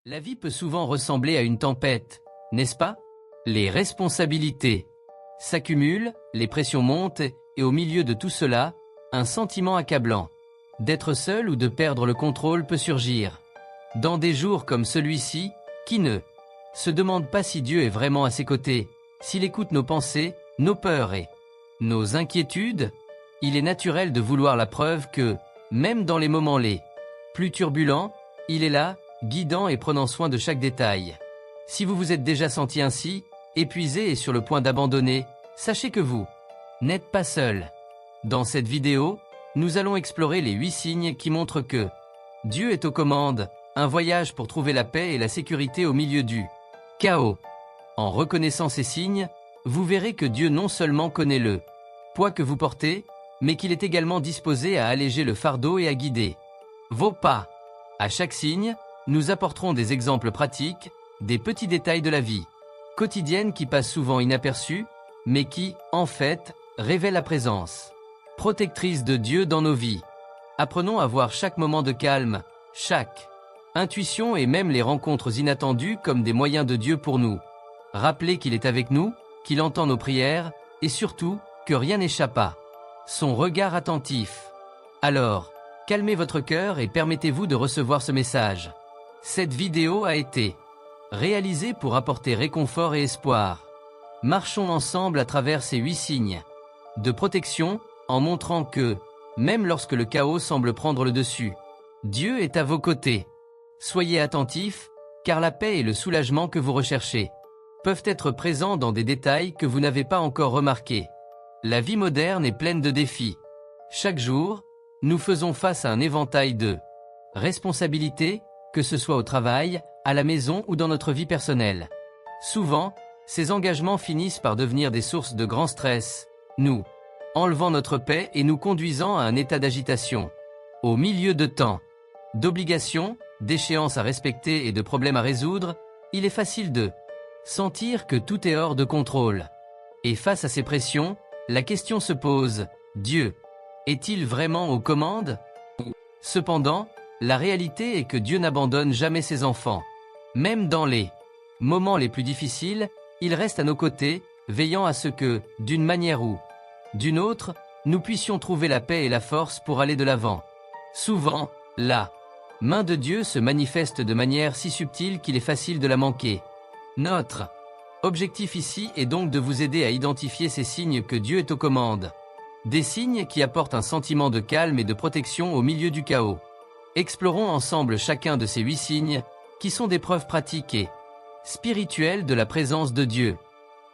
La vie peut souvent ressembler à une tempête, n'est-ce pas? Les responsabilités s'accumulent, les pressions montent, et au milieu de tout cela, un sentiment accablant. D'être seul ou de perdre le contrôle peut surgir. Dans des jours comme celui-ci, qui ne se demande pas si Dieu est vraiment à ses côtés, s'il écoute nos pensées, nos peurs et nos inquiétudes? Il est naturel de vouloir la preuve que, même dans les moments les plus turbulents, il est là, guidant et prenant soin de chaque détail. Si vous vous êtes déjà senti ainsi, épuisé et sur le point d'abandonner, sachez que vous n'êtes pas seul. Dans cette vidéo, nous allons explorer les 8 signes qui montrent que Dieu est aux commandes, un voyage pour trouver la paix et la sécurité au milieu du chaos. En reconnaissant ces signes, vous verrez que Dieu non seulement connaît le poids que vous portez, mais qu'il est également disposé à alléger le fardeau et à guider vos pas. À chaque signe, nous apporterons des exemples pratiques, des petits détails de la vie quotidienne qui passent souvent inaperçus, mais qui, en fait, révèlent la présence protectrice de Dieu dans nos vies. Apprenons à voir chaque moment de calme, chaque intuition et même les rencontres inattendues comme des moyens de Dieu pour nous rappeler qu'il est avec nous, qu'il entend nos prières, et surtout, que rien n'échappe à son regard attentif. Alors, calmez votre cœur et permettez-vous de recevoir ce message. Cette vidéo a été réalisée pour apporter réconfort et espoir. Marchons ensemble à travers ces 8 signes de protection, en montrant que, même lorsque le chaos semble prendre le dessus, Dieu est à vos côtés. Soyez attentifs, car la paix et le soulagement que vous recherchez peuvent être présents dans des détails que vous n'avez pas encore remarqués. La vie moderne est pleine de défis. Chaque jour, nous faisons face à un éventail de responsabilités, que ce soit au travail, à la maison ou dans notre vie personnelle. Souvent, ces engagements finissent par devenir des sources de grand stress, nous enlevant notre paix et nous conduisant à un état d'agitation. Au milieu de tant d'obligations, d'échéances à respecter et de problèmes à résoudre, il est facile de sentir que tout est hors de contrôle. Et face à ces pressions, la question se pose, Dieu est-il vraiment aux commandes? Cependant, la réalité est que Dieu n'abandonne jamais ses enfants. Même dans les moments les plus difficiles, il reste à nos côtés, veillant à ce que, d'une manière ou d'une autre, nous puissions trouver la paix et la force pour aller de l'avant. Souvent, la main de Dieu se manifeste de manière si subtile qu'il est facile de la manquer. Notre objectif ici est donc de vous aider à identifier ces signes que Dieu est aux commandes. Des signes qui apportent un sentiment de calme et de protection au milieu du chaos. Explorons ensemble chacun de ces 8 signes, qui sont des preuves pratiques et spirituelles de la présence de Dieu.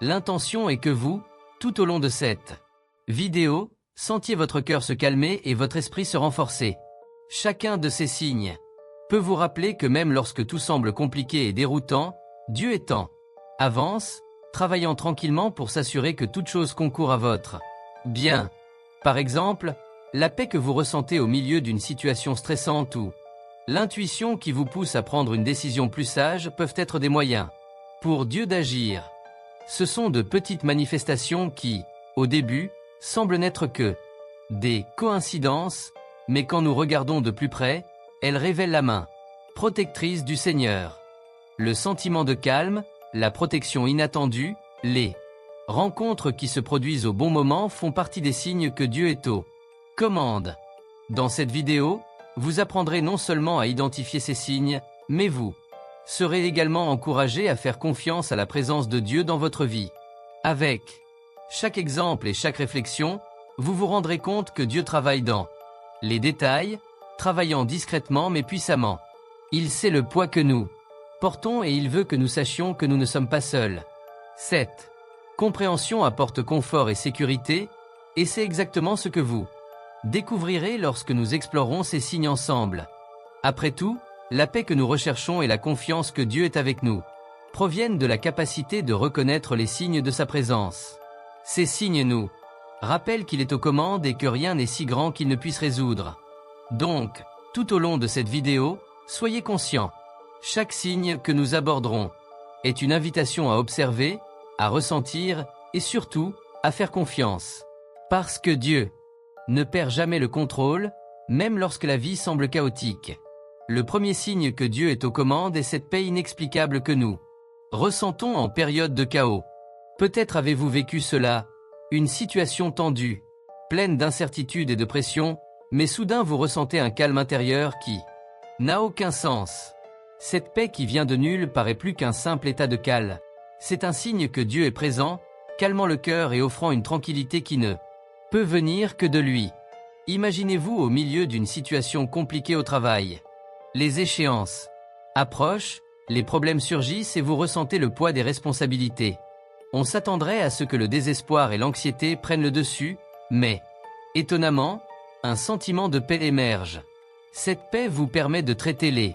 L'intention est que vous, tout au long de cette vidéo, sentiez votre cœur se calmer et votre esprit se renforcer. Chacun de ces signes peut vous rappeler que même lorsque tout semble compliqué et déroutant, Dieu est en avance, travaillant tranquillement pour s'assurer que toute chose concourt à votre bien. Par exemple, la paix que vous ressentez au milieu d'une situation stressante ou l'intuition qui vous pousse à prendre une décision plus sage peuvent être des moyens pour Dieu d'agir. Ce sont de petites manifestations qui, au début, semblent n'être que des coïncidences, mais quand nous regardons de plus près, elles révèlent la main protectrice du Seigneur. Le sentiment de calme, la protection inattendue, les rencontres qui se produisent au bon moment font partie des signes que Dieu est aux commandes. Dans cette vidéo, vous apprendrez non seulement à identifier ces signes, mais vous serez également encouragé à faire confiance à la présence de Dieu dans votre vie. Avec chaque exemple et chaque réflexion, vous vous rendrez compte que Dieu travaille dans les détails, travaillant discrètement mais puissamment. Il sait le poids que nous portons et il veut que nous sachions que nous ne sommes pas seuls. Cette compréhension apporte confort et sécurité, et c'est exactement ce que vous découvrirez lorsque nous explorerons ces signes ensemble. Après tout, la paix que nous recherchons et la confiance que Dieu est avec nous proviennent de la capacité de reconnaître les signes de sa présence. Ces signes nous rappellent qu'il est aux commandes et que rien n'est si grand qu'il ne puisse résoudre. Donc, tout au long de cette vidéo, soyez conscients. Chaque signe que nous aborderons est une invitation à observer, à ressentir et surtout à faire confiance. Parce que Dieu ne perd jamais le contrôle, même lorsque la vie semble chaotique. Le premier signe que Dieu est aux commandes est cette paix inexplicable que nous ressentons en période de chaos. Peut-être avez-vous vécu cela, une situation tendue, pleine d'incertitude et de pression, mais soudain vous ressentez un calme intérieur qui n'a aucun sens. Cette paix qui vient de nulle paraît plus qu'un simple état de calme. C'est un signe que Dieu est présent, calmant le cœur et offrant une tranquillité qui ne peut venir que de lui. Imaginez-vous au milieu d'une situation compliquée au travail. Les échéances approchent, les problèmes surgissent et vous ressentez le poids des responsabilités. On s'attendrait à ce que le désespoir et l'anxiété prennent le dessus, mais, étonnamment, un sentiment de paix émerge. Cette paix vous permet de traiter les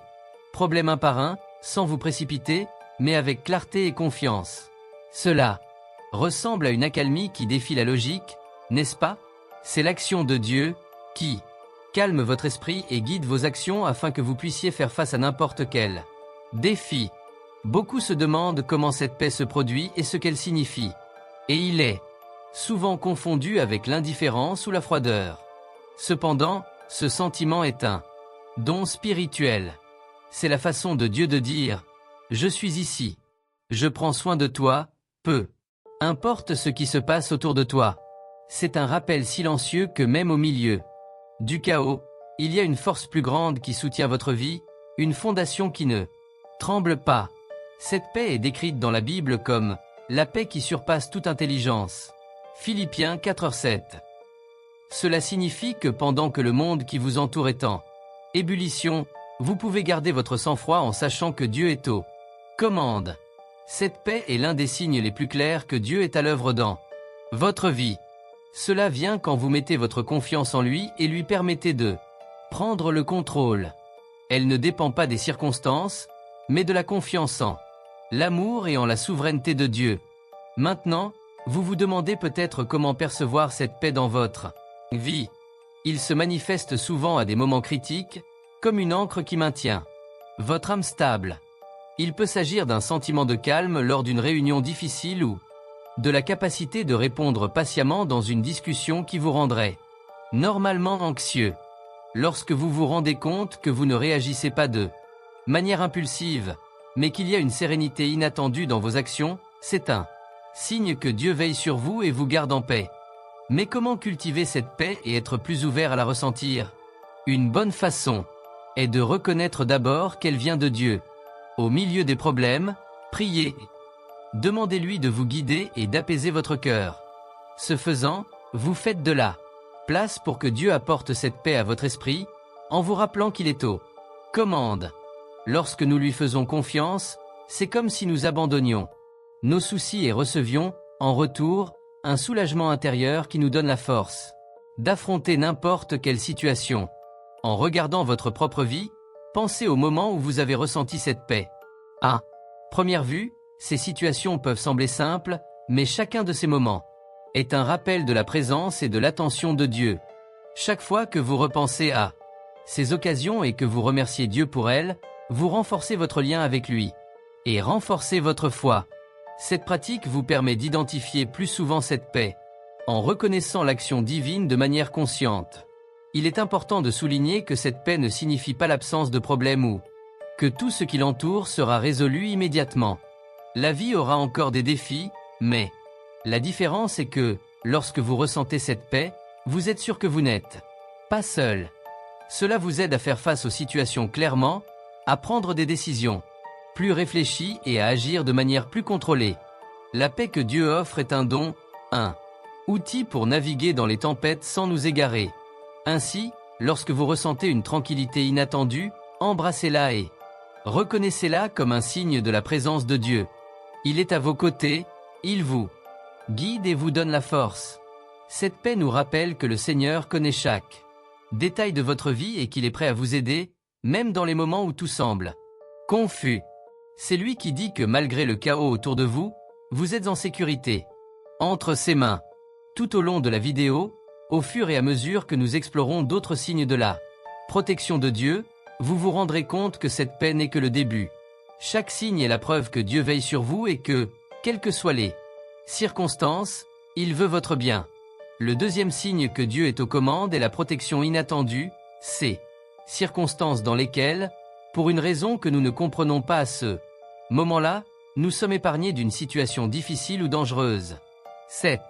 problèmes un par un, sans vous précipiter, mais avec clarté et confiance. Cela ressemble à une accalmie qui défie la logique, n'est-ce pas? C'est l'action de Dieu qui calme votre esprit et guide vos actions afin que vous puissiez faire face à n'importe quel défi. Beaucoup se demandent comment cette paix se produit et ce qu'elle signifie. Et il est souvent confondu avec l'indifférence ou la froideur. Cependant, ce sentiment est un don spirituel. C'est la façon de Dieu de dire « Je suis ici. Je prends soin de toi, peu importe ce qui se passe autour de toi. » C'est un rappel silencieux que même au milieu du chaos, il y a une force plus grande qui soutient votre vie, une fondation qui ne tremble pas. Cette paix est décrite dans la Bible comme « la paix qui surpasse toute intelligence ». Philippiens 4:7. Cela signifie que pendant que le monde qui vous entoure est en ébullition, vous pouvez garder votre sang-froid en sachant que Dieu est aux commandes. Cette paix est l'un des signes les plus clairs que Dieu est à l'œuvre dans votre vie. Cela vient quand vous mettez votre confiance en lui et lui permettez de prendre le contrôle. Elle ne dépend pas des circonstances, mais de la confiance en l'amour et en la souveraineté de Dieu. Maintenant, vous vous demandez peut-être comment percevoir cette paix dans votre vie. Il se manifeste souvent à des moments critiques, comme une ancre qui maintient votre âme stable. Il peut s'agir d'un sentiment de calme lors d'une réunion difficile ou de la capacité de répondre patiemment dans une discussion qui vous rendrait normalement anxieux. Lorsque vous vous rendez compte que vous ne réagissez pas de manière impulsive, mais qu'il y a une sérénité inattendue dans vos actions, c'est un signe que Dieu veille sur vous et vous garde en paix. Mais comment cultiver cette paix et être plus ouvert à la ressentir? Une bonne façon est de reconnaître d'abord qu'elle vient de Dieu. Au milieu des problèmes, priez. Demandez-lui de vous guider et d'apaiser votre cœur. Ce faisant, vous faites de la place pour que Dieu apporte cette paix à votre esprit, en vous rappelant qu'il est aux commandes. Lorsque nous lui faisons confiance, c'est comme si nous abandonnions nos soucis et recevions, en retour, un soulagement intérieur qui nous donne la force d'affronter n'importe quelle situation. En regardant votre propre vie, pensez au moment où vous avez ressenti cette paix. À première vue, ces situations peuvent sembler simples, mais chacun de ces moments est un rappel de la présence et de l'attention de Dieu. Chaque fois que vous repensez à ces occasions et que vous remerciez Dieu pour elles, vous renforcez votre lien avec lui et renforcez votre foi. Cette pratique vous permet d'identifier plus souvent cette paix, en reconnaissant l'action divine de manière consciente. Il est important de souligner que cette paix ne signifie pas l'absence de problème ou que tout ce qui l'entoure sera résolu immédiatement. La vie aura encore des défis, mais la différence est que, lorsque vous ressentez cette paix, vous êtes sûr que vous n'êtes pas seul. Cela vous aide à faire face aux situations clairement, à prendre des décisions plus réfléchies et à agir de manière plus contrôlée. La paix que Dieu offre est un don, un outil pour naviguer dans les tempêtes sans nous égarer. Ainsi, lorsque vous ressentez une tranquillité inattendue, embrassez-la et reconnaissez-la comme un signe de la présence de Dieu. Il est à vos côtés, il vous guide et vous donne la force. Cette paix nous rappelle que le Seigneur connaît chaque détail de votre vie et qu'il est prêt à vous aider, même dans les moments où tout semble confus. C'est lui qui dit que malgré le chaos autour de vous, vous êtes en sécurité entre ses mains. Tout au long de la vidéo, au fur et à mesure que nous explorons d'autres signes de la protection de Dieu, vous vous rendrez compte que cette paix n'est que le début. Chaque signe est la preuve que Dieu veille sur vous et que, quelles que soient les circonstances, il veut votre bien. Le deuxième signe que Dieu est aux commandes est la protection inattendue, ces circonstances dans lesquelles Pour une raison que nous ne comprenons pas à ce moment-là, nous sommes épargnés d'une situation difficile ou dangereuse. 7.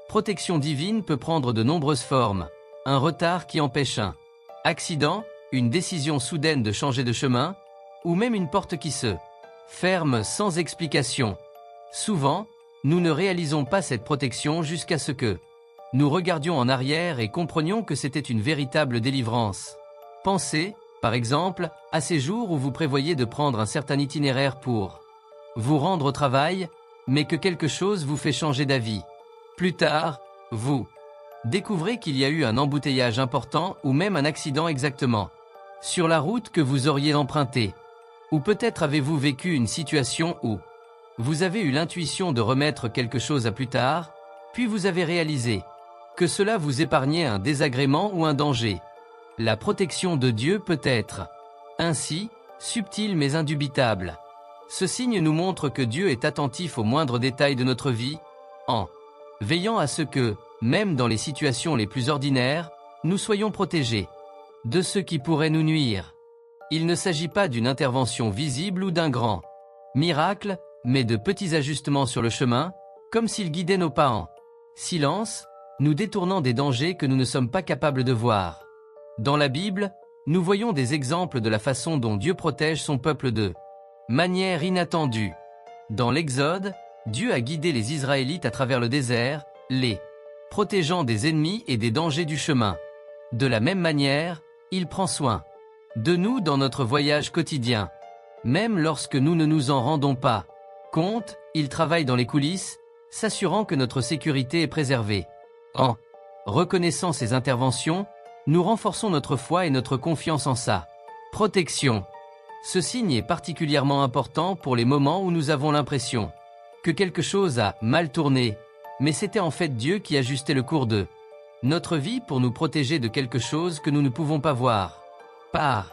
Protection divine peut prendre de nombreuses formes. Un retard qui empêche un accident, une décision soudaine de changer de chemin, ou même une porte qui se ferme sans explication. Souvent, nous ne réalisons pas cette protection jusqu'à ce que nous regardions en arrière et comprenions que c'était une véritable délivrance. Pensez, par exemple, à ces jours où vous prévoyez de prendre un certain itinéraire pour vous rendre au travail, mais que quelque chose vous fait changer d'avis. Plus tard, vous découvrez qu'il y a eu un embouteillage important ou même un accident exactement sur la route que vous auriez empruntée. Ou peut-être avez-vous vécu une situation où vous avez eu l'intuition de remettre quelque chose à plus tard, puis vous avez réalisé que cela vous épargnait un désagrément ou un danger. La protection de Dieu peut être ainsi subtile mais indubitable. Ce signe nous montre que Dieu est attentif aux moindres détails de notre vie, en veillant à ce que, même dans les situations les plus ordinaires, nous soyons protégés de ce qui pourrait nous nuire. Il ne s'agit pas d'une intervention visible ou d'un grand miracle, mais de petits ajustements sur le chemin, comme s'il guidait nos pas en silence, nous détournant des dangers que nous ne sommes pas capables de voir. Dans la Bible, nous voyons des exemples de la façon dont Dieu protège son peuple de manière inattendue. Dans l'Exode, Dieu a guidé les Israélites à travers le désert, les protégeant des ennemis et des dangers du chemin. De la même manière, il prend soin de nous dans notre voyage quotidien. Même lorsque nous ne nous en rendons pas compte, il travaille dans les coulisses, s'assurant que notre sécurité est préservée. En reconnaissant ces interventions, nous renforçons notre foi et notre confiance en sa protection. Ce signe est particulièrement important pour les moments où nous avons l'impression que quelque chose a mal tourné, mais c'était en fait Dieu qui ajustait le cours de notre vie pour nous protéger de quelque chose que nous ne pouvons pas voir. Par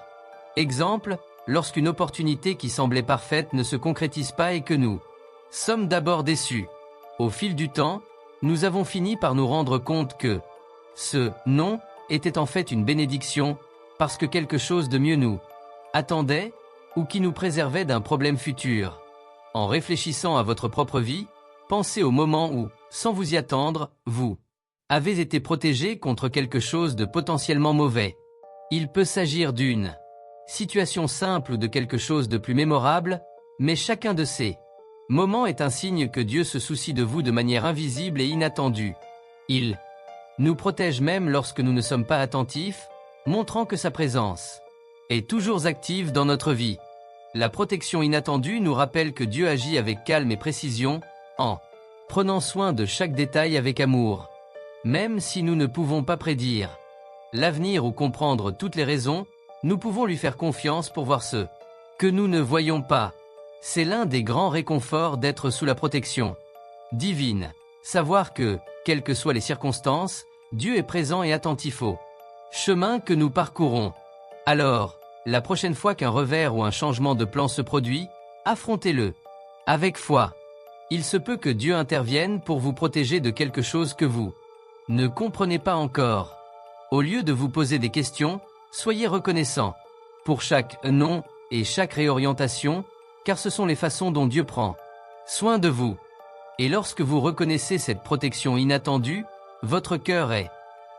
exemple, lorsqu'une opportunité qui semblait parfaite ne se concrétise pas et que nous sommes d'abord déçus. Au fil du temps, nous avons fini par nous rendre compte que ce « non » était en fait une bénédiction, parce que quelque chose de mieux nous attendait ou qui nous préservait d'un problème futur. En réfléchissant à votre propre vie, pensez au moment où, sans vous y attendre, vous avez été protégé contre quelque chose de potentiellement mauvais. Il peut s'agir d'une situation simple ou de quelque chose de plus mémorable, mais chacun de ces moments est un signe que Dieu se soucie de vous de manière invisible et inattendue. Il nous protège même lorsque nous ne sommes pas attentifs, montrant que sa présence est toujours active dans notre vie. La protection inattendue nous rappelle que Dieu agit avec calme et précision, en prenant soin de chaque détail avec amour. Même si nous ne pouvons pas prédire l'avenir ou comprendre toutes les raisons, nous pouvons lui faire confiance pour voir ce que nous ne voyons pas. C'est l'un des grands réconforts d'être sous la protection divine. Savoir que, quelles que soient les circonstances, Dieu est présent et attentif au chemin que nous parcourons. Alors, la prochaine fois qu'un revers ou un changement de plan se produit, affrontez-le avec foi. Il se peut que Dieu intervienne pour vous protéger de quelque chose que vous ne comprenez pas encore. Au lieu de vous poser des questions, soyez reconnaissant pour chaque non et chaque réorientation, car ce sont les façons dont Dieu prend soin de vous. Et lorsque vous reconnaissez cette protection inattendue, votre cœur est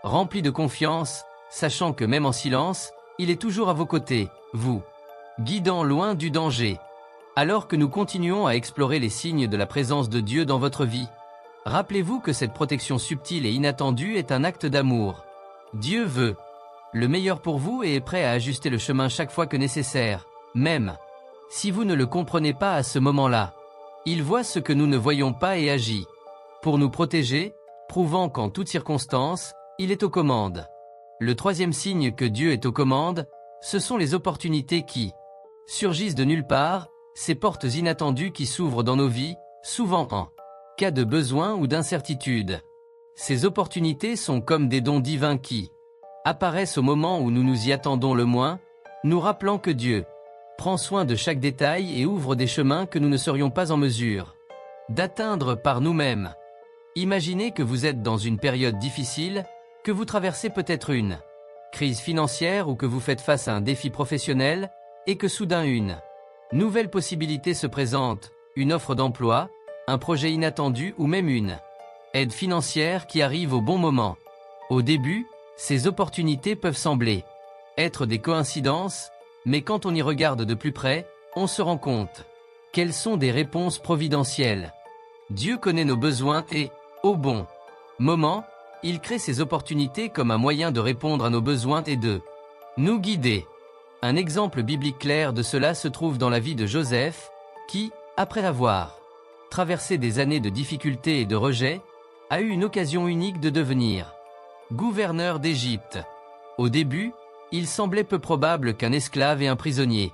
rempli de confiance, sachant que même en silence, il est toujours à vos côtés, vous guidant loin du danger. Alors que nous continuons à explorer les signes de la présence de Dieu dans votre vie, rappelez-vous que cette protection subtile et inattendue est un acte d'amour. Dieu veut le meilleur pour vous et est prêt à ajuster le chemin chaque fois que nécessaire, même si vous ne le comprenez pas à ce moment-là. Il voit ce que nous ne voyons pas et agit pour nous protéger, prouvant qu'en toutes circonstances, il est aux commandes. Le troisième signe que Dieu est aux commandes, ce sont les opportunités qui surgissent de nulle part, ces portes inattendues qui s'ouvrent dans nos vies, souvent en cas de besoin ou d'incertitude. Ces opportunités sont comme des dons divins qui apparaissent au moment où nous nous y attendons le moins, nous rappelant que Dieu prend soin de chaque détail et ouvre des chemins que nous ne serions pas en mesure d'atteindre par nous-mêmes. Imaginez que vous êtes dans une période difficile, que vous traversez peut-être une crise financière ou que vous faites face à un défi professionnel, et que soudain une nouvelle possibilité se présente, une offre d'emploi, un projet inattendu ou même une aide financière qui arrive au bon moment. Au début, ces opportunités peuvent sembler être des coïncidences, mais quand on y regarde de plus près, on se rend compte qu'elles sont des réponses providentielles. Dieu connaît nos besoins et, au bon moment, il crée ces opportunités comme un moyen de répondre à nos besoins et de nous guider. Un exemple biblique clair de cela se trouve dans la vie de Joseph, qui, après avoir traversé des années de difficultés et de rejet, a eu une occasion unique de devenir gouverneur d'Égypte. Au début, il semblait peu probable qu'un esclave et un prisonnier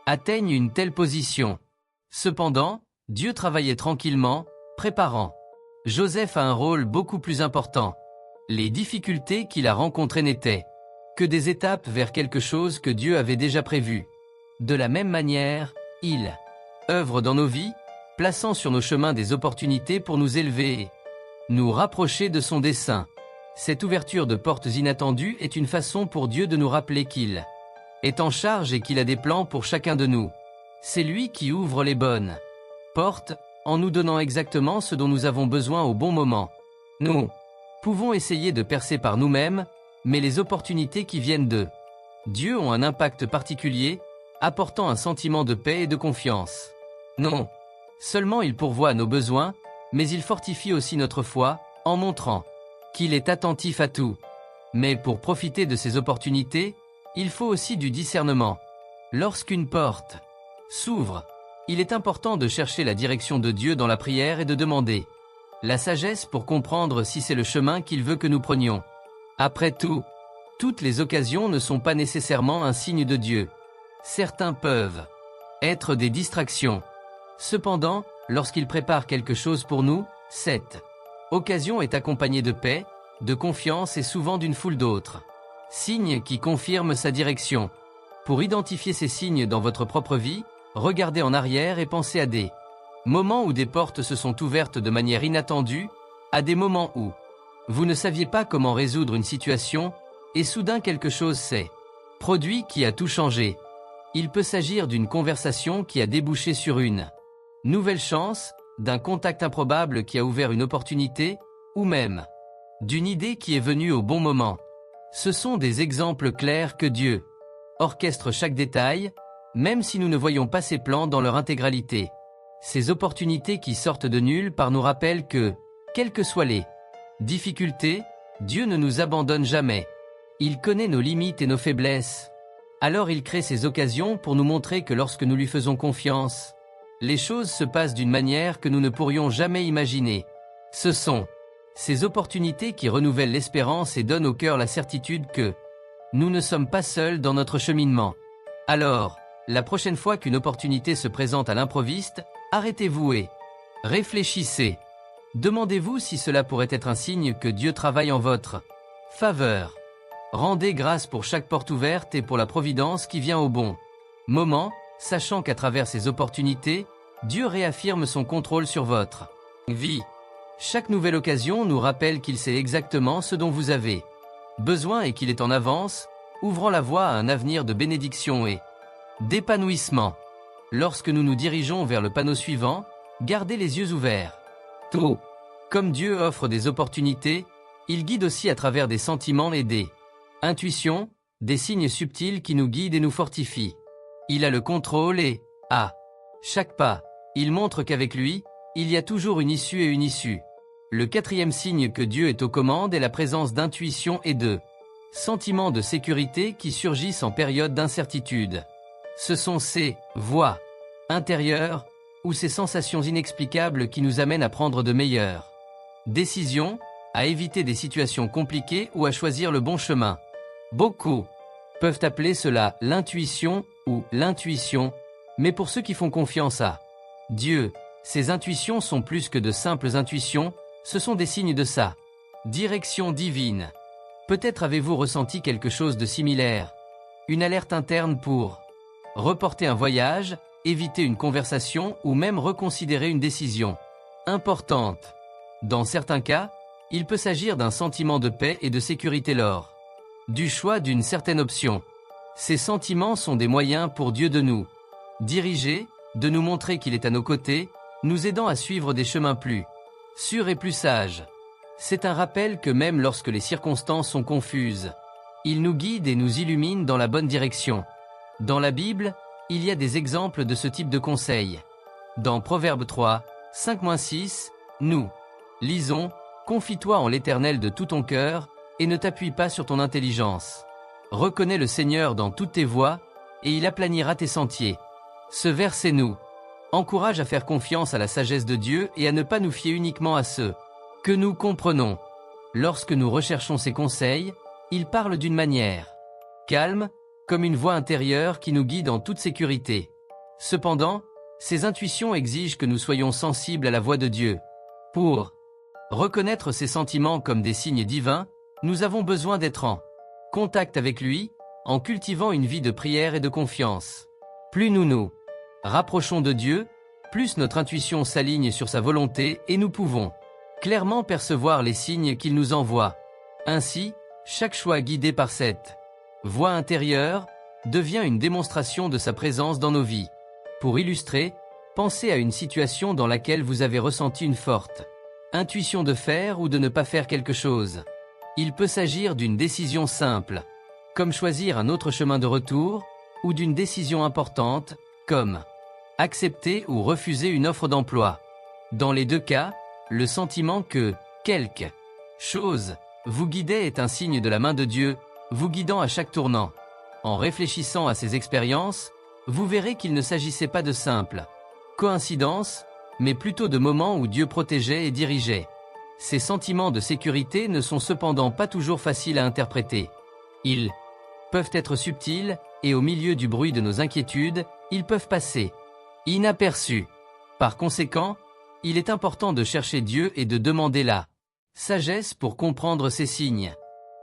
atteignent une telle position. Cependant, Dieu travaillait tranquillement, préparant Joseph a un rôle beaucoup plus important. Les difficultés qu'il a rencontrées n'étaient que des étapes vers quelque chose que Dieu avait déjà prévu. De la même manière, il œuvre dans nos vies, plaçant sur nos chemins des opportunités pour nous élever et nous rapprocher de son dessein. Cette ouverture de portes inattendues est une façon pour Dieu de nous rappeler qu'il est en charge et qu'il a des plans pour chacun de nous. C'est lui qui ouvre les bonnes portes, en nous donnant exactement ce dont nous avons besoin au bon moment. Nous pouvons essayer de percer par nous-mêmes, mais les opportunités qui viennent de Dieu ont un impact particulier, apportant un sentiment de paix et de confiance. Non seulement il pourvoit à nos besoins, mais il fortifie aussi notre foi, en montrant qu'il est attentif à tout. Mais pour profiter de ces opportunités, il faut aussi du discernement. Lorsqu'une porte s'ouvre, il est important de chercher la direction de Dieu dans la prière et de demander la sagesse pour comprendre si c'est le chemin qu'il veut que nous prenions. Après tout, toutes les occasions ne sont pas nécessairement un signe de Dieu. Certains peuvent être des distractions. Cependant, lorsqu'il prépare quelque chose pour nous, cette occasion est accompagnée de paix, de confiance et souvent d'une foule d'autres signes qui confirment sa direction. Pour identifier ces signes dans votre propre vie, regardez en arrière et pensez à des moments où des portes se sont ouvertes de manière inattendue, à des moments où vous ne saviez pas comment résoudre une situation, et soudain quelque chose s'est produit qui a tout changé. Il peut s'agir d'une conversation qui a débouché sur une nouvelle chance, d'un contact improbable qui a ouvert une opportunité, ou même d'une idée qui est venue au bon moment. Ce sont des exemples clairs que Dieu orchestre chaque détail, même si nous ne voyons pas ses plans dans leur intégralité. Ces opportunités qui sortent de nulle part nous rappellent que, quelles que soient les difficultés, Dieu ne nous abandonne jamais. Il connaît nos limites et nos faiblesses. Alors il crée ces occasions pour nous montrer que lorsque nous lui faisons confiance, les choses se passent d'une manière que nous ne pourrions jamais imaginer. Ce sont ces opportunités qui renouvellent l'espérance et donnent au cœur la certitude que nous ne sommes pas seuls dans notre cheminement. Alors, la prochaine fois qu'une opportunité se présente à l'improviste, arrêtez-vous et réfléchissez. Demandez-vous si cela pourrait être un signe que Dieu travaille en votre faveur. Rendez grâce pour chaque porte ouverte et pour la providence qui vient au bon moment, sachant qu'à travers ces opportunités, Dieu réaffirme son contrôle sur votre vie. Chaque nouvelle occasion nous rappelle qu'il sait exactement ce dont vous avez besoin et qu'il est en avance, ouvrant la voie à un avenir de bénédiction et d'épanouissement. Lorsque nous nous dirigeons vers le panneau suivant, gardez les yeux ouverts. Tout comme Dieu offre des opportunités, il guide aussi à travers des sentiments et des intuitions, des signes subtils qui nous guident et nous fortifient. Il a le contrôle et, à chaque pas, il montre qu'avec lui, il y a toujours une issue et une issue. Le quatrième signe que Dieu est aux commandes est la présence d'intuition et de sentiments de sécurité qui surgissent en période d'incertitude. Ce sont ces voix intérieures ou ces sensations inexplicables qui nous amènent à prendre de meilleures décisions, à éviter des situations compliquées ou à choisir le bon chemin. Beaucoup peuvent appeler cela l'intuition ou l'intuition, mais pour ceux qui font confiance à Dieu, ces intuitions sont plus que de simples intuitions, ce sont des signes de sa direction divine. Peut-être avez-vous ressenti quelque chose de similaire, une alerte interne pour reporter un voyage, éviter une conversation ou même reconsidérer une décision importante. Dans certains cas, il peut s'agir d'un sentiment de paix et de sécurité lors du choix d'une certaine option. Ces sentiments sont des moyens pour Dieu de nous diriger, de nous montrer qu'il est à nos côtés, nous aidant à suivre des chemins plus sûrs et plus sages. C'est un rappel que même lorsque les circonstances sont confuses, il nous guide et nous illumine dans la bonne direction. Dans la Bible, il y a des exemples de ce type de conseils. Dans Proverbe 3, 5-6, nous lisons « Confie-toi en l'Éternel de tout ton cœur, et ne t'appuie pas sur ton intelligence. Reconnais le Seigneur dans toutes tes voies, et il aplanira tes sentiers. » Ce verset nous encourage à faire confiance à la sagesse de Dieu et à ne pas nous fier uniquement à ceux que nous comprenons. Lorsque nous recherchons ses conseils, il parle d'une manière calme, comme une voix intérieure qui nous guide en toute sécurité. Cependant, ces intuitions exigent que nous soyons sensibles à la voix de Dieu. Pour reconnaître ces sentiments comme des signes divins, nous avons besoin d'être en contact avec lui, en cultivant une vie de prière et de confiance. Plus nous nous rapprochons de Dieu, plus notre intuition s'aligne sur sa volonté et nous pouvons clairement percevoir les signes qu'il nous envoie. Ainsi, chaque choix guidé par cette voix intérieure devient une démonstration de sa présence dans nos vies. Pour illustrer, pensez à une situation dans laquelle vous avez ressenti une forte intuition de faire ou de ne pas faire quelque chose. Il peut s'agir d'une décision simple, comme choisir un autre chemin de retour, ou d'une décision importante, comme accepter ou refuser une offre d'emploi. Dans les deux cas, le sentiment que quelque chose vous guidait est un signe de la main de Dieu, vous guidant à chaque tournant. En réfléchissant à ces expériences, vous verrez qu'il ne s'agissait pas de simples coïncidences, mais plutôt de moments où Dieu protégeait et dirigeait. Ces sentiments de sécurité ne sont cependant pas toujours faciles à interpréter. Ils peuvent être subtils, et au milieu du bruit de nos inquiétudes, ils peuvent passer inaperçus. Par conséquent, il est important de chercher Dieu et de demander la sagesse pour comprendre ces signes.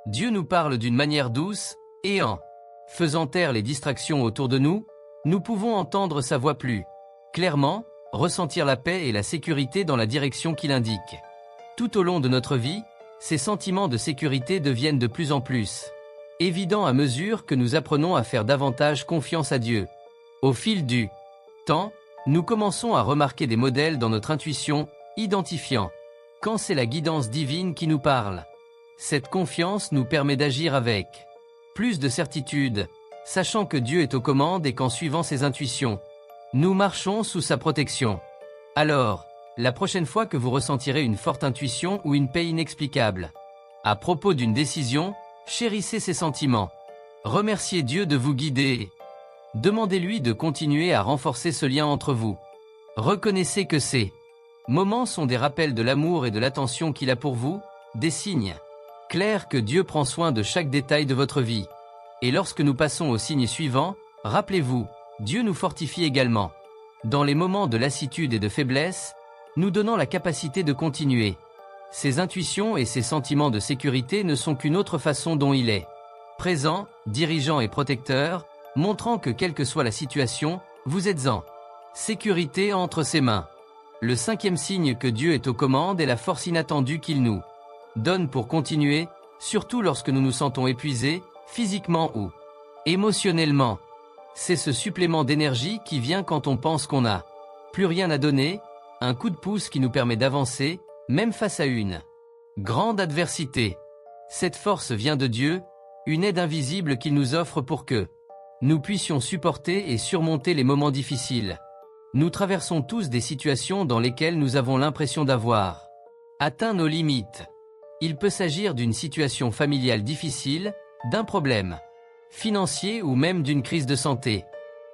Dieu nous parle d'une manière douce, et en faisant taire les distractions autour de nous, nous pouvons entendre sa voix plus clairement, ressentir la paix et la sécurité dans la direction qu'il indique. Tout au long de notre vie, ces sentiments de sécurité deviennent de plus en plus évidents à mesure que nous apprenons à faire davantage confiance à Dieu. Au fil du temps, nous commençons à remarquer des modèles dans notre intuition, identifiant quand c'est la guidance divine qui nous parle. Cette confiance nous permet d'agir avec plus de certitude, sachant que Dieu est aux commandes et qu'en suivant ses intuitions, nous marchons sous sa protection. Alors, la prochaine fois que vous ressentirez une forte intuition ou une paix inexplicable, à propos d'une décision, chérissez ces sentiments. Remerciez Dieu de vous guider. Demandez-lui de continuer à renforcer ce lien entre vous. Reconnaissez que ces moments sont des rappels de l'amour et de l'attention qu'il a pour vous, des signes clairs que Dieu prend soin de chaque détail de votre vie. Et lorsque nous passons au signe suivant, rappelez-vous, Dieu nous fortifie également. Dans les moments de lassitude et de faiblesse, nous donnant la capacité de continuer. Ces intuitions et ces sentiments de sécurité ne sont qu'une autre façon dont il est présent, dirigeant et protecteur, montrant que quelle que soit la situation, vous êtes en sécurité entre ses mains. Le cinquième signe que Dieu est aux commandes est la force inattendue qu'il nous donne pour continuer, surtout lorsque nous nous sentons épuisés, physiquement ou émotionnellement. C'est ce supplément d'énergie qui vient quand on pense qu'on n'a plus rien à donner, un coup de pouce qui nous permet d'avancer, même face à une grande adversité. Cette force vient de Dieu, une aide invisible qu'il nous offre pour que nous puissions supporter et surmonter les moments difficiles. Nous traversons tous des situations dans lesquelles nous avons l'impression d'avoir atteint nos limites. Il peut s'agir d'une situation familiale difficile, d'un problème financier ou même d'une crise de santé.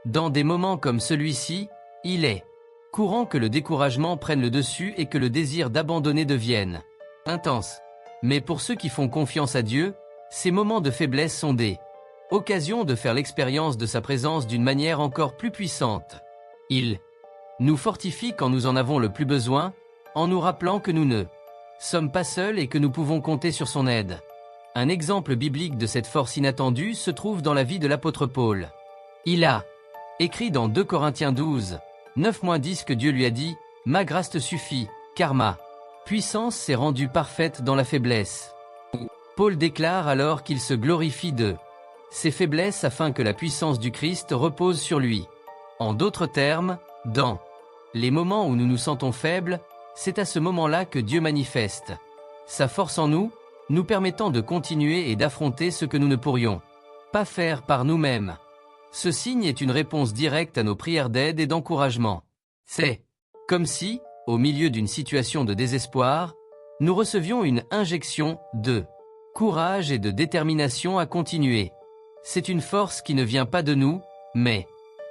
Dans des moments comme celui-ci, il est courant que le découragement prenne le dessus et que le désir d'abandonner devienne intense. Mais pour ceux qui font confiance à Dieu, ces moments de faiblesse sont des occasions de faire l'expérience de sa présence d'une manière encore plus puissante. Il nous fortifie quand nous en avons le plus besoin, en nous rappelant que nous ne sommes pas seuls et que nous pouvons compter sur son aide. Un exemple biblique de cette force inattendue se trouve dans la vie de l'apôtre Paul. Il a écrit dans 2 Corinthiens 12, 9-10 que Dieu lui a dit « Ma grâce te suffit, car ma puissance s'est rendue parfaite dans la faiblesse ». Paul déclare alors qu'il se glorifie de ses faiblesses afin que la puissance du Christ repose sur lui. En d'autres termes, dans les moments où nous nous sentons faibles, c'est à ce moment-là que Dieu manifeste sa force en nous, nous permettant de continuer et d'affronter ce que nous ne pourrions pas faire par nous-mêmes. Ce signe est une réponse directe à nos prières d'aide et d'encouragement. C'est comme si, au milieu d'une situation de désespoir, nous recevions une injection de courage et de détermination à continuer. C'est une force qui ne vient pas de nous, mais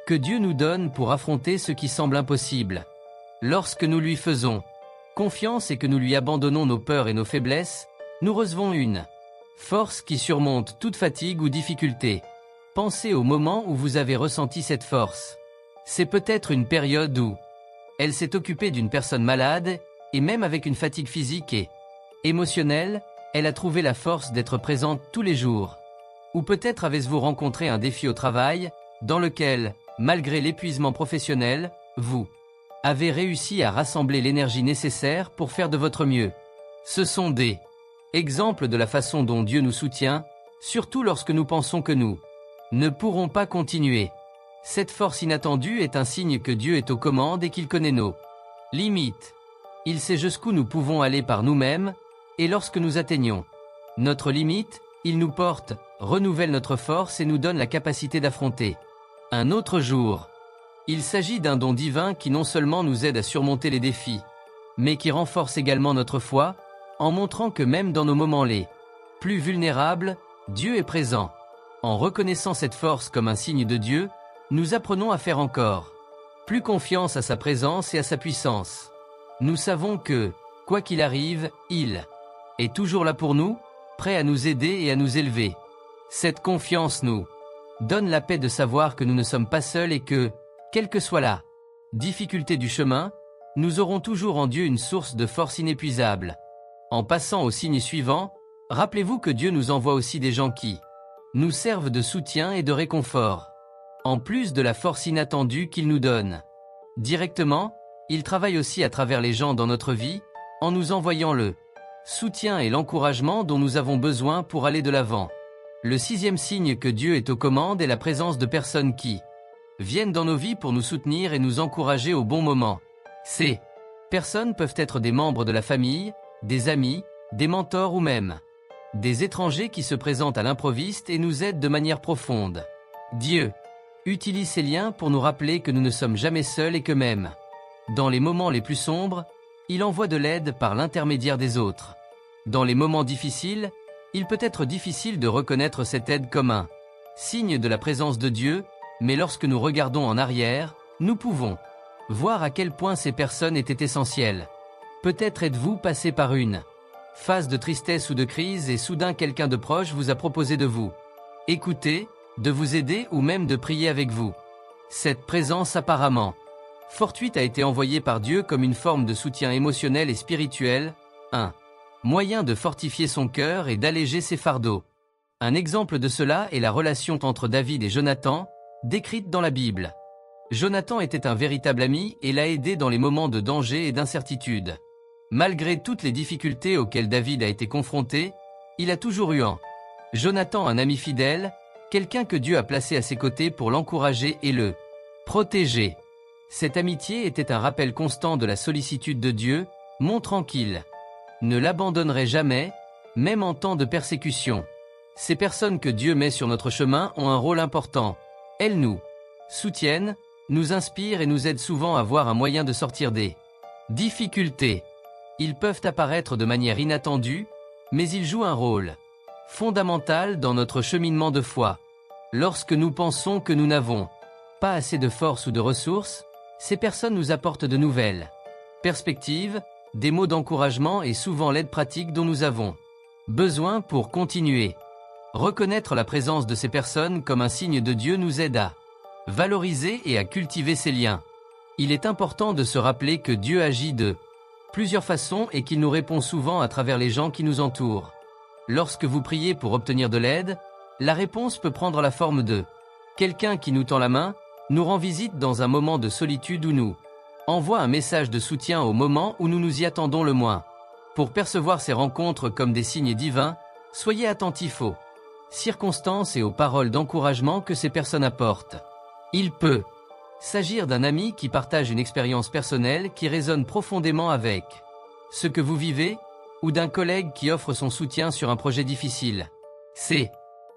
que Dieu nous donne pour affronter ce qui semble impossible. Lorsque nous lui faisons confiance et que nous lui abandonnons nos peurs et nos faiblesses, nous recevons une force qui surmonte toute fatigue ou difficulté. Pensez au moment où vous avez ressenti cette force. C'est peut-être une période où elle s'est occupée d'une personne malade, et même avec une fatigue physique et émotionnelle, elle a trouvé la force d'être présente tous les jours. Ou peut-être avez-vous rencontré un défi au travail, dans lequel, malgré l'épuisement professionnel, vous avez réussi à rassembler l'énergie nécessaire pour faire de votre mieux. Ce sont des exemples de la façon dont Dieu nous soutient, surtout lorsque nous pensons que nous ne pourrons pas continuer. Cette force inattendue est un signe que Dieu est aux commandes et qu'il connaît nos limites. Il sait jusqu'où nous pouvons aller par nous-mêmes, et lorsque nous atteignons notre limite, il nous porte, renouvelle notre force et nous donne la capacité d'affronter un autre jour. Il s'agit d'un don divin qui non seulement nous aide à surmonter les défis, mais qui renforce également notre foi, en montrant que même dans nos moments les plus vulnérables, Dieu est présent. En reconnaissant cette force comme un signe de Dieu, nous apprenons à faire encore plus confiance à sa présence et à sa puissance. Nous savons que, quoi qu'il arrive, il est toujours là pour nous, prêt à nous aider et à nous élever. Cette confiance nous donne la paix de savoir que nous ne sommes pas seuls et que, quelle que soit la difficulté du chemin, nous aurons toujours en Dieu une source de force inépuisable. En passant au signe suivant, rappelez-vous que Dieu nous envoie aussi des gens qui nous servent de soutien et de réconfort. En plus de la force inattendue qu'il nous donne directement, il travaille aussi à travers les gens dans notre vie, en nous envoyant le soutien et l'encouragement dont nous avons besoin pour aller de l'avant. Le sixième signe que Dieu est aux commandes est la présence de personnes qui viennent dans nos vies pour nous soutenir et nous encourager au bon moment. Ces personnes peuvent être des membres de la famille, des amis, des mentors ou même des étrangers qui se présentent à l'improviste et nous aident de manière profonde. Dieu utilise ces liens pour nous rappeler que nous ne sommes jamais seuls et que même dans les moments les plus sombres, il envoie de l'aide par l'intermédiaire des autres. Dans les moments difficiles, il peut être difficile de reconnaître cette aide comme un signe de la présence de Dieu, mais lorsque nous regardons en arrière, nous pouvons voir à quel point ces personnes étaient essentielles. Peut-être êtes-vous passé par une phase de tristesse ou de crise et soudain quelqu'un de proche vous a proposé de vous écouter, de vous aider ou même de prier avec vous. Cette présence apparemment fortuite a été envoyée par Dieu comme une forme de soutien émotionnel et spirituel, un moyen de fortifier son cœur et d'alléger ses fardeaux. Un exemple de cela est la relation entre David et Jonathan, décrite dans la Bible. Jonathan était un véritable ami et l'a aidé dans les moments de danger et d'incertitude. Malgré toutes les difficultés auxquelles David a été confronté, il a toujours eu en Jonathan un ami fidèle, quelqu'un que Dieu a placé à ses côtés pour l'encourager et le protéger. Cette amitié était un rappel constant de la sollicitude de Dieu, montrant qu'il ne l'abandonnerait jamais, même en temps de persécution. Ces personnes que Dieu met sur notre chemin ont un rôle important. Elles nous soutiennent, nous inspirent et nous aident souvent à voir un moyen de sortir des difficultés. Ils peuvent apparaître de manière inattendue, mais ils jouent un rôle fondamental dans notre cheminement de foi. Lorsque nous pensons que nous n'avons pas assez de force ou de ressources, ces personnes nous apportent de nouvelles perspectives, des mots d'encouragement et souvent l'aide pratique dont nous avons besoin pour continuer. Reconnaître la présence de ces personnes comme un signe de Dieu nous aide à valoriser et à cultiver ces liens. Il est important de se rappeler que Dieu agit de plusieurs façons et qu'il nous répond souvent à travers les gens qui nous entourent. Lorsque vous priez pour obtenir de l'aide, la réponse peut prendre la forme de quelqu'un qui nous tend la main, nous rend visite dans un moment de solitude ou nous envoie un message de soutien au moment où nous nous y attendons le moins. Pour percevoir ces rencontres comme des signes divins, soyez attentifs aux circonstances et aux paroles d'encouragement que ces personnes apportent. Il peut s'agir d'un ami qui partage une expérience personnelle qui résonne profondément avec ce que vous vivez, ou d'un collègue qui offre son soutien sur un projet difficile. Ces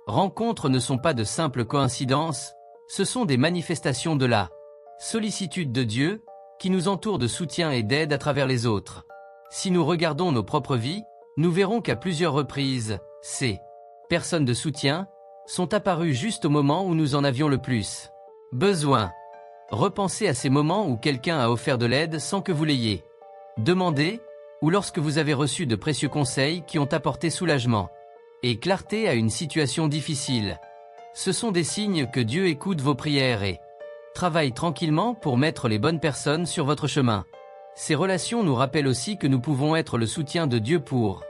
rencontres ne sont pas de simples coïncidences, ce sont des manifestations de la sollicitude de Dieu, qui nous entoure de soutien et d'aide à travers les autres. Si nous regardons nos propres vies, nous verrons qu'à plusieurs reprises, ces personnes de soutien sont apparues juste au moment où nous en avions le plus besoin. Repensez à ces moments où quelqu'un a offert de l'aide sans que vous l'ayez demandé, ou lorsque vous avez reçu de précieux conseils qui ont apporté soulagement et clarté à une situation difficile. Ce sont des signes que Dieu écoute vos prières et travaille tranquillement pour mettre les bonnes personnes sur votre chemin. Ces relations nous rappellent aussi que nous pouvons être le soutien de Dieu pour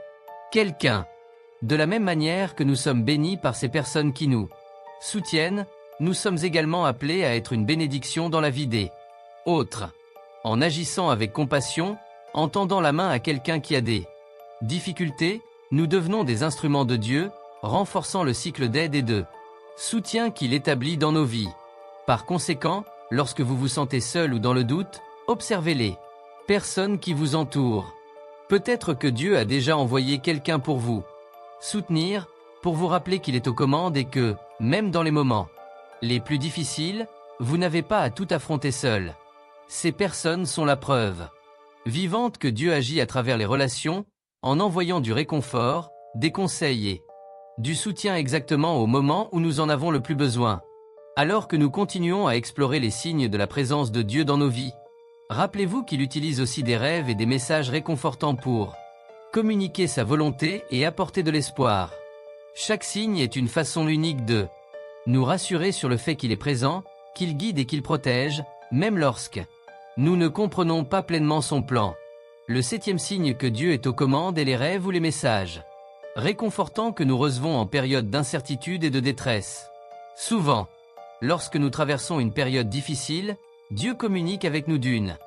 quelqu'un. De la même manière que nous sommes bénis par ces personnes qui nous soutiennent, nous sommes également appelés à être une bénédiction dans la vie des autres. En agissant avec compassion, en tendant la main à quelqu'un qui a des difficultés, nous devenons des instruments de Dieu, renforçant le cycle d'aide et de soutien qu'il établit dans nos vies. Par conséquent, lorsque vous vous sentez seul ou dans le doute, observez les personnes qui vous entourent. Peut-être que Dieu a déjà envoyé quelqu'un pour vous soutenir, pour vous rappeler qu'il est aux commandes et que, même dans les moments les plus difficiles, vous n'avez pas à tout affronter seul. Ces personnes sont la preuve vivante que Dieu agit à travers les relations, en envoyant du réconfort, des conseils et du soutien exactement au moment où nous en avons le plus besoin. Alors que nous continuons à explorer les signes de la présence de Dieu dans nos vies, rappelez-vous qu'il utilise aussi des rêves et des messages réconfortants pour communiquer sa volonté et apporter de l'espoir. Chaque signe est une façon unique de nous rassurer sur le fait qu'il est présent, qu'il guide et qu'il protège, même lorsque nous ne comprenons pas pleinement son plan. Le 7e signe que Dieu est aux commandes est les rêves ou les messages réconfortants que nous recevons en période d'incertitude et de détresse. Souvent, lorsque nous traversons une période difficile, Dieu communique avec nous d'une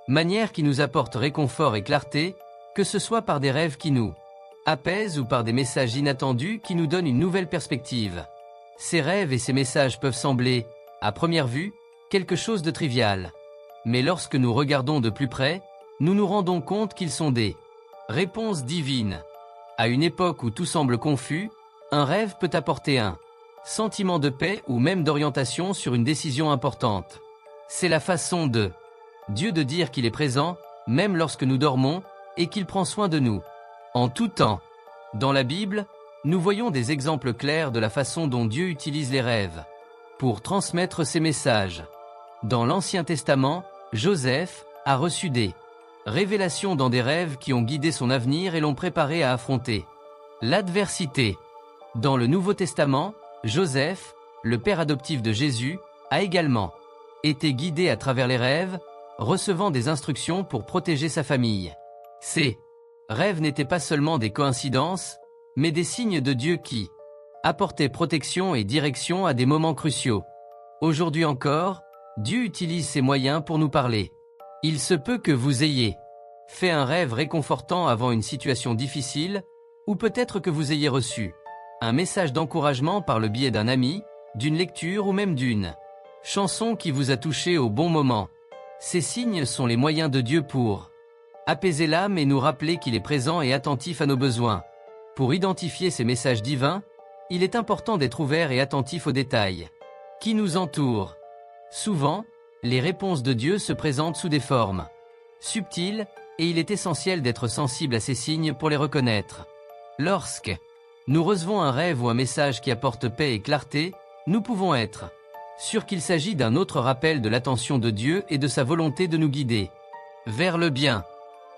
manière qui nous apporte réconfort et clarté, que ce soit par des rêves qui nous apaisent ou par des messages inattendus qui nous donnent une nouvelle perspective. Ces rêves et ces messages peuvent sembler, à première vue, quelque chose de trivial. Mais lorsque nous regardons de plus près, nous nous rendons compte qu'ils sont des réponses divines. À une époque où tout semble confus, un rêve peut apporter un sentiment de paix ou même d'orientation sur une décision importante. C'est la façon de Dieu de dire qu'il est présent, même lorsque nous dormons, et qu'il prend soin de nous. En tout temps. Dans la Bible, nous voyons des exemples clairs de la façon dont Dieu utilise les rêves pour transmettre ses messages. Dans l'Ancien Testament, Joseph a reçu des révélations dans des rêves qui ont guidé son avenir et l'ont préparé à affronter l'adversité. Dans le Nouveau Testament, Joseph, le père adoptif de Jésus, a également été guidé à travers les rêves, recevant des instructions pour protéger sa famille. Ces rêves n'étaient pas seulement des coïncidences, mais des signes de Dieu qui apportaient protection et direction à des moments cruciaux. Aujourd'hui encore, Dieu utilise ces moyens pour nous parler. Il se peut que vous ayez fait un rêve réconfortant avant une situation difficile, ou peut-être que vous ayez reçu un message d'encouragement par le biais d'un ami, d'une lecture ou même d'une chanson qui vous a touché au bon moment. Ces signes sont les moyens de Dieu pour apaiser l'âme et nous rappeler qu'il est présent et attentif à nos besoins. Pour identifier ces messages divins, il est important d'être ouvert et attentif aux détails qui nous entourent. Souvent, les réponses de Dieu se présentent sous des formes subtiles, et il est essentiel d'être sensible à ces signes pour les reconnaître. Lorsque nous recevons un rêve ou un message qui apporte paix et clarté, nous pouvons être sûrs qu'il s'agit d'un autre rappel de l'attention de Dieu et de sa volonté de nous guider vers le bien.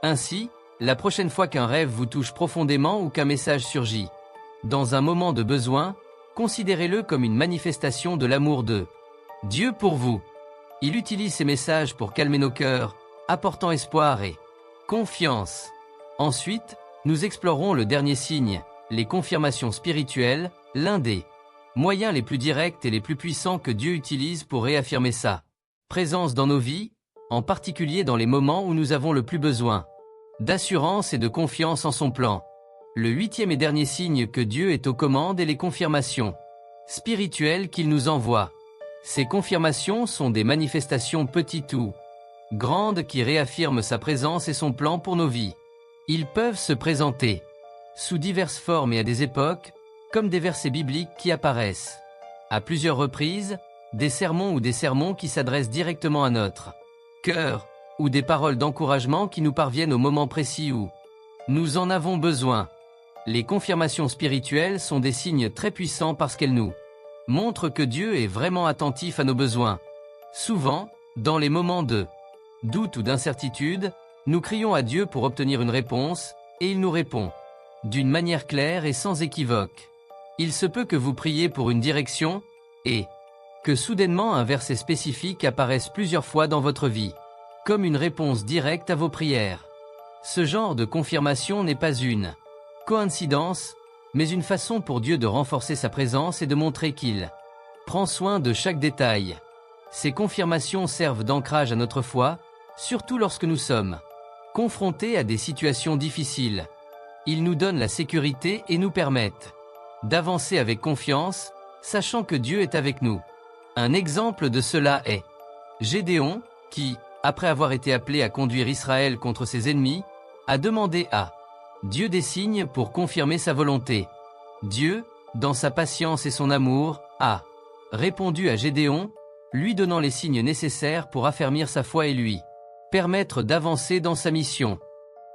Ainsi, la prochaine fois qu'un rêve vous touche profondément ou qu'un message surgit dans un moment de besoin, considérez-le comme une manifestation de l'amour de Dieu pour vous. Il utilise ces messages pour calmer nos cœurs, apportant espoir et confiance. Ensuite, nous explorons le dernier signe, les confirmations spirituelles, l'un des moyens les plus directs et les plus puissants que Dieu utilise pour réaffirmer sa présence dans nos vies, en particulier dans les moments où nous avons le plus besoin d'assurance et de confiance en son plan. Le 8e et dernier signe que Dieu est aux commandes est les confirmations spirituelles qu'il nous envoie. Ces confirmations sont des manifestations petites ou grandes qui réaffirment sa présence et son plan pour nos vies. Ils peuvent se présenter sous diverses formes et à des époques, comme des versets bibliques qui apparaissent à plusieurs reprises, des sermons ou des sermons qui s'adressent directement à notre cœur, ou des paroles d'encouragement qui nous parviennent au moment précis où nous en avons besoin. Les confirmations spirituelles sont des signes très puissants parce qu'elles nous montrent que Dieu est vraiment attentif à nos besoins. Souvent, dans les moments de doute ou d'incertitude, nous crions à Dieu pour obtenir une réponse, et il nous répond d'une manière claire et sans équivoque. Il se peut que vous priez pour une direction, et que soudainement un verset spécifique apparaisse plusieurs fois dans votre vie, comme une réponse directe à vos prières. Ce genre de confirmation n'est pas une coïncidence, mais une façon pour Dieu de renforcer sa présence et de montrer qu'il prend soin de chaque détail. Ces confirmations servent d'ancrage à notre foi, surtout lorsque nous sommes confrontés à des situations difficiles. Ils nous donnent la sécurité et nous permettent d'avancer avec confiance, sachant que Dieu est avec nous. Un exemple de cela est Gédéon, qui, après avoir été appelé à conduire Israël contre ses ennemis, a demandé à Dieu des signes pour confirmer sa volonté. Dieu, dans sa patience et son amour, a répondu à Gédéon, lui donnant les signes nécessaires pour affermir sa foi et lui permettre d'avancer dans sa mission.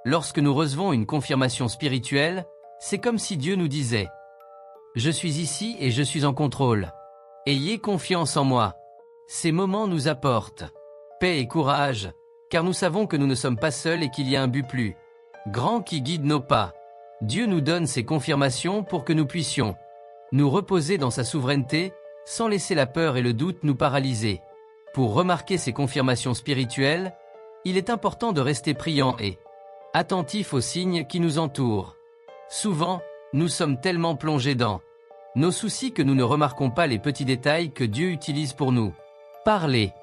Lorsque nous recevons une confirmation spirituelle, c'est comme si Dieu nous disait « Je suis ici et je suis en contrôle. Ayez confiance en moi. » Ces moments nous apportent paix et courage, car nous savons que nous ne sommes pas seuls et qu'il y a un but plus grand qui guide nos pas. Dieu nous donne ces confirmations pour que nous puissions nous reposer dans sa souveraineté, sans laisser la peur et le doute nous paralyser. Pour remarquer ces confirmations spirituelles, il est important de rester priant et attentif aux signes qui nous entourent. Souvent, nous sommes tellement plongés dans nos soucis que nous ne remarquons pas les petits détails que Dieu utilise pour nous parler.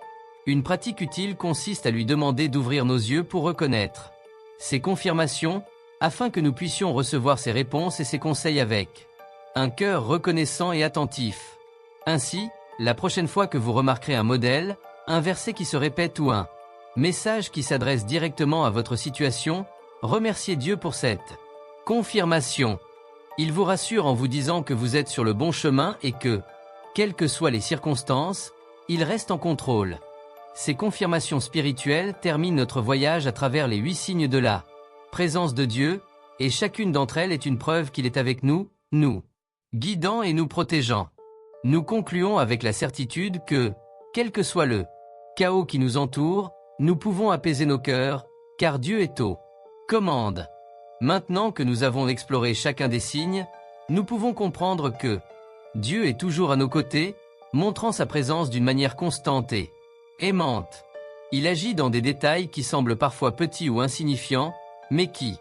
Une pratique utile consiste à lui demander d'ouvrir nos yeux pour reconnaître ces confirmations, afin que nous puissions recevoir ses réponses et ses conseils avec un cœur reconnaissant et attentif. Ainsi, la prochaine fois que vous remarquerez un modèle, un verset qui se répète ou un message qui s'adresse directement à votre situation, remerciez Dieu pour cette confirmation. Il vous rassure en vous disant que vous êtes sur le bon chemin et que, quelles que soient les circonstances, il reste en contrôle. Ces confirmations spirituelles terminent notre voyage à travers les 8 signes de la présence de Dieu, et chacune d'entre elles est une preuve qu'il est avec nous, nous guidant et nous protégeant. Nous concluons avec la certitude que, quel que soit le chaos qui nous entoure, nous pouvons apaiser nos cœurs, car Dieu est aux commandes. Maintenant que nous avons exploré chacun des signes, nous pouvons comprendre que Dieu est toujours à nos côtés, montrant sa présence d'une manière constante et aimante. Il agit dans des détails qui semblent parfois petits ou insignifiants, mais qui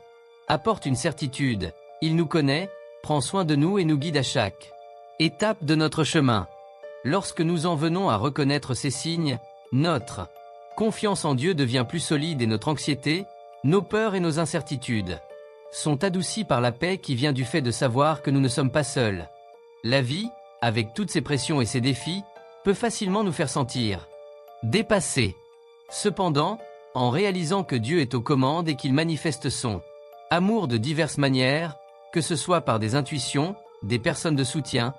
apportent une certitude. Il nous connaît, prend soin de nous et nous guide à chaque étape de notre chemin. Lorsque nous en venons à reconnaître ces signes, notre confiance en Dieu devient plus solide et notre anxiété, nos peurs et nos incertitudes sont adoucies par la paix qui vient du fait de savoir que nous ne sommes pas seuls. La vie, avec toutes ses pressions et ses défis, peut facilement nous faire sentir dépassés. Cependant, en réalisant que Dieu est aux commandes et qu'il manifeste son amour de diverses manières, que ce soit par des intuitions, des personnes de soutien,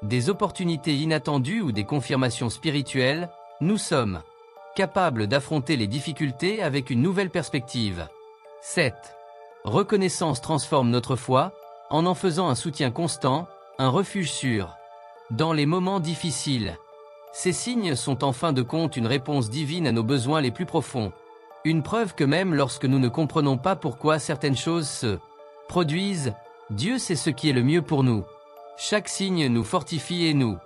des opportunités inattendues ou des confirmations spirituelles, nous sommes capables d'affronter les difficultés avec une nouvelle perspective. Cette reconnaissance transforme notre foi, en faisant un soutien constant, un refuge sûr. Dans les moments difficiles, ces signes sont en fin de compte une réponse divine à nos besoins les plus profonds. Une preuve que même lorsque nous ne comprenons pas pourquoi certaines choses se produisent, Dieu sait ce qui est le mieux pour nous. Chaque signe nous fortifie et nous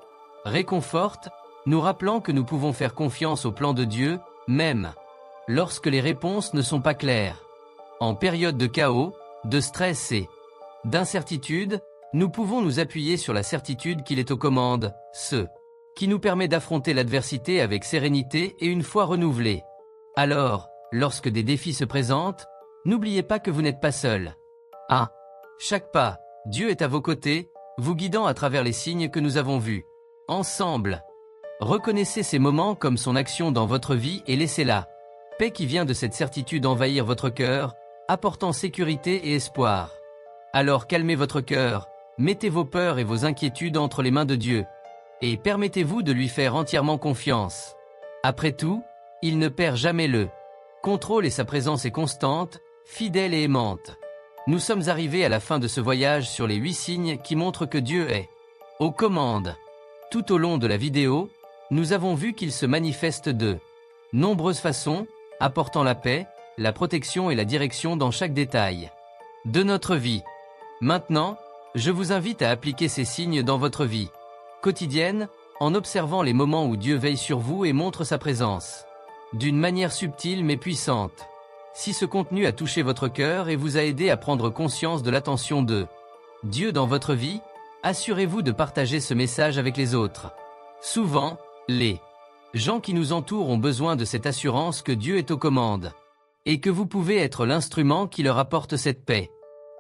réconforte, nous rappelant que nous pouvons faire confiance au plan de Dieu, même lorsque les réponses ne sont pas claires. En période de chaos, de stress et d'incertitude, nous pouvons nous appuyer sur la certitude qu'il est aux commandes, ce qui nous permet d'affronter l'adversité avec sérénité et une foi renouvelée. Alors, lorsque des défis se présentent, n'oubliez pas que vous n'êtes pas seul. Chaque pas, Dieu est à vos côtés, vous guidant à travers les signes que nous avons vus. Ensemble, reconnaissez ces moments comme son action dans votre vie et laissez-la. Paix qui vient de cette certitude envahir votre cœur, apportant sécurité et espoir. Alors calmez votre cœur, mettez vos peurs et vos inquiétudes entre les mains de Dieu, et permettez-vous de lui faire entièrement confiance. Après tout, il ne perd jamais le contrôle et sa présence est constante, fidèle et aimante. Nous sommes arrivés à la fin de ce voyage sur les 8 signes qui montrent que Dieu est aux commandes. Tout au long de la vidéo, nous avons vu qu'il se manifeste de nombreuses façons, apportant la paix, la protection et la direction dans chaque détail de notre vie. Maintenant, je vous invite à appliquer ces signes dans votre vie quotidienne, en observant les moments où Dieu veille sur vous et montre sa présence d'une manière subtile mais puissante. Si ce contenu a touché votre cœur et vous a aidé à prendre conscience de l'attention de Dieu dans votre vie, assurez-vous de partager ce message avec les autres. Souvent, les gens qui nous entourent ont besoin de cette assurance que Dieu est aux commandes et que vous pouvez être l'instrument qui leur apporte cette paix.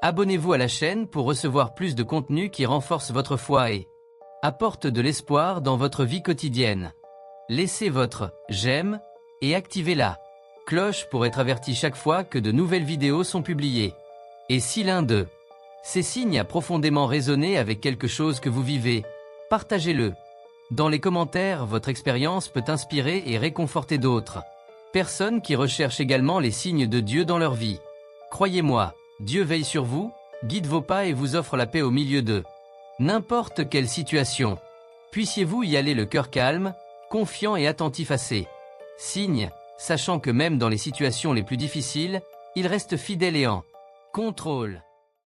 Abonnez-vous à la chaîne pour recevoir plus de contenu qui renforce votre foi et apporte de l'espoir dans votre vie quotidienne. Laissez votre j'aime et activez la cloche pour être averti chaque fois que de nouvelles vidéos sont publiées. Et si l'un de ces signes a profondément résonné avec quelque chose que vous vivez, partagez-le. Dans les commentaires, votre expérience peut inspirer et réconforter d'autres personnes qui recherchent également les signes de Dieu dans leur vie. Croyez-moi, Dieu veille sur vous, guide vos pas et vous offre la paix au milieu de n'importe quelle situation. Puissiez-vous y aller le cœur calme, confiant et attentif à ces signes, sachant que même dans les situations les plus difficiles, il reste fidèle et en contrôle.